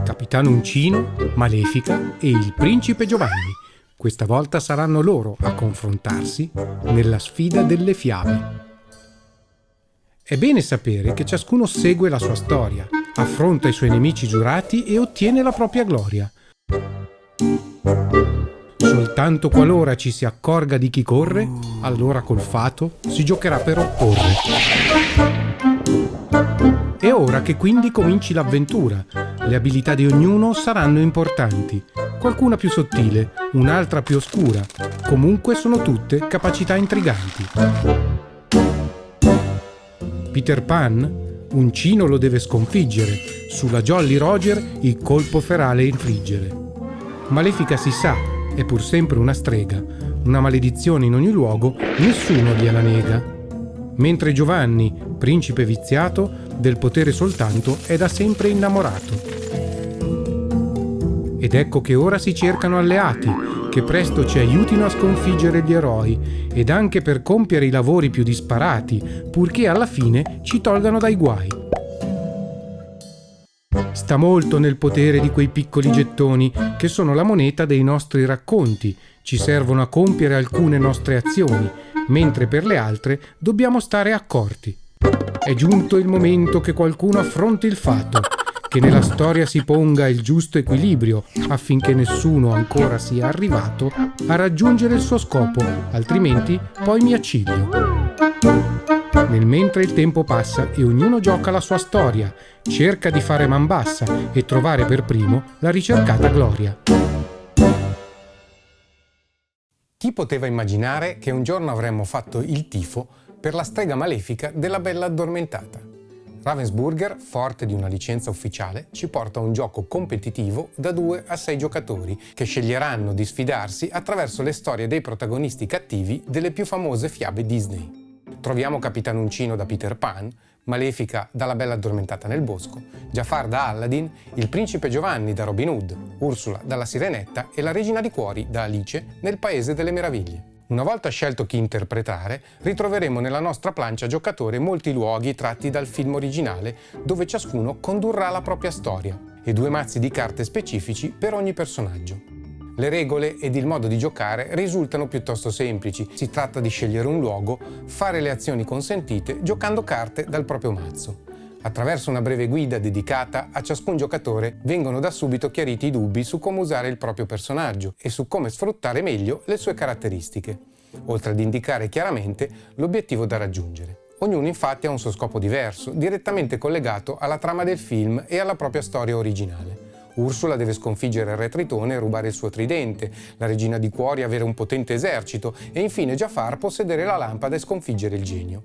Capitano Uncino, Malefica e il principe Giovanni. Questa volta saranno loro a confrontarsi nella sfida delle fiabe. È bene sapere che ciascuno segue la sua storia, affronta i suoi nemici giurati e ottiene la propria gloria. Soltanto qualora ci si accorga di chi corre, allora col fato si giocherà per opporre. È ora che quindi cominci l'avventura. Le abilità di ognuno saranno importanti, qualcuna più sottile, un'altra più oscura. Comunque sono tutte capacità intriganti. Peter Pan, Uncino lo deve sconfiggere, sulla Jolly Roger il colpo ferale infliggere. Malefica si sa, è pur sempre una strega, una maledizione in ogni luogo, nessuno gliela nega. Mentre Giovanni, principe viziato, del potere soltanto è da sempre innamorato. Ed ecco che ora si cercano alleati, che presto ci aiutino a sconfiggere gli eroi, ed anche per compiere i lavori più disparati, purché alla fine ci tolgano dai guai. Sta molto nel potere di quei piccoli gettoni, che sono la moneta dei nostri racconti, ci servono a compiere alcune nostre azioni, mentre per le altre dobbiamo stare accorti. È giunto il momento che qualcuno affronti il fatto, che nella storia si ponga il giusto equilibrio, affinché nessuno ancora sia arrivato a raggiungere il suo scopo, altrimenti poi mi acciglio. Nel mentre il tempo passa e ognuno gioca la sua storia, cerca di fare man bassa e trovare per primo la ricercata gloria. Chi poteva immaginare che un giorno avremmo fatto il tifo per la strega malefica della Bella Addormentata? Ravensburger, forte di una licenza ufficiale, ci porta a un gioco competitivo da 2 a 6 giocatori che sceglieranno di sfidarsi attraverso le storie dei protagonisti cattivi delle più famose fiabe Disney. Troviamo Capitano Uncino da Peter Pan, Malefica dalla Bella Addormentata nel bosco, Jafar da Aladdin, il principe Giovanni da Robin Hood, Ursula dalla Sirenetta e la Regina di Cuori da Alice nel Paese delle Meraviglie. Una volta scelto chi interpretare, ritroveremo nella nostra plancia giocatore molti luoghi tratti dal film originale, dove ciascuno condurrà la propria storia, e 2 mazzi di carte specifici per ogni personaggio. Le regole ed il modo di giocare risultano piuttosto semplici. Si tratta di scegliere un luogo, fare le azioni consentite giocando carte dal proprio mazzo. Attraverso una breve guida dedicata a ciascun giocatore vengono da subito chiariti i dubbi su come usare il proprio personaggio e su come sfruttare meglio le sue caratteristiche, oltre ad indicare chiaramente l'obiettivo da raggiungere. Ognuno infatti ha un suo scopo diverso, direttamente collegato alla trama del film e alla propria storia originale. Ursula deve sconfiggere il re Tritone e rubare il suo tridente, la Regina di Cuori avere un potente esercito e infine Jafar possedere la lampada e sconfiggere il genio.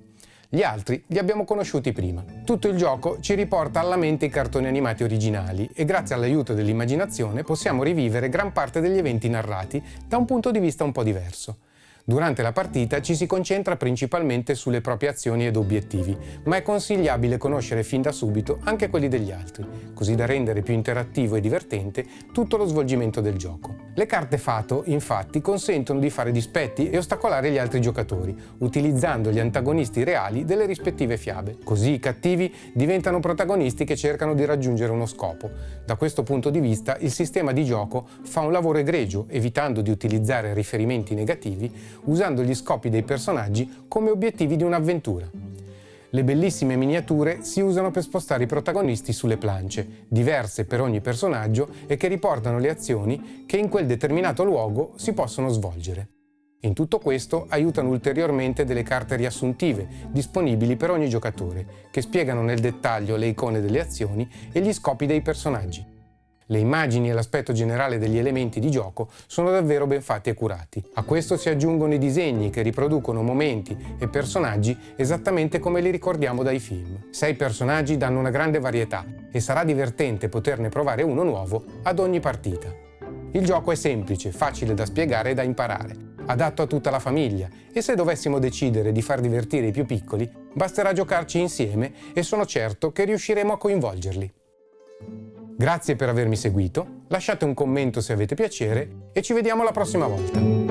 Gli altri li abbiamo conosciuti prima. Tutto il gioco ci riporta alla mente i cartoni animati originali e grazie all'aiuto dell'immaginazione possiamo rivivere gran parte degli eventi narrati da un punto di vista un po' diverso. Durante la partita ci si concentra principalmente sulle proprie azioni ed obiettivi, ma è consigliabile conoscere fin da subito anche quelli degli altri, così da rendere più interattivo e divertente tutto lo svolgimento del gioco. Le carte Fato, infatti, consentono di fare dispetti e ostacolare gli altri giocatori, utilizzando gli antagonisti reali delle rispettive fiabe. Così i cattivi diventano protagonisti che cercano di raggiungere uno scopo. Da questo punto di vista, il sistema di gioco fa un lavoro egregio, evitando di utilizzare riferimenti negativi, usando gli scopi dei personaggi come obiettivi di un'avventura. Le bellissime miniature si usano per spostare i protagonisti sulle planche, diverse per ogni personaggio e che riportano le azioni che in quel determinato luogo si possono svolgere. In tutto questo aiutano ulteriormente delle carte riassuntive, disponibili per ogni giocatore, che spiegano nel dettaglio le icone delle azioni e gli scopi dei personaggi. Le immagini e l'aspetto generale degli elementi di gioco sono davvero ben fatti e curati. A questo si aggiungono i disegni che riproducono momenti e personaggi esattamente come li ricordiamo dai film. 6 personaggi danno una grande varietà e sarà divertente poterne provare uno nuovo ad ogni partita. Il gioco è semplice, facile da spiegare e da imparare, adatto a tutta la famiglia e se dovessimo decidere di far divertire i più piccoli, basterà giocarci insieme e sono certo che riusciremo a coinvolgerli. Grazie per avermi seguito, lasciate un commento se avete piacere e ci vediamo la prossima volta.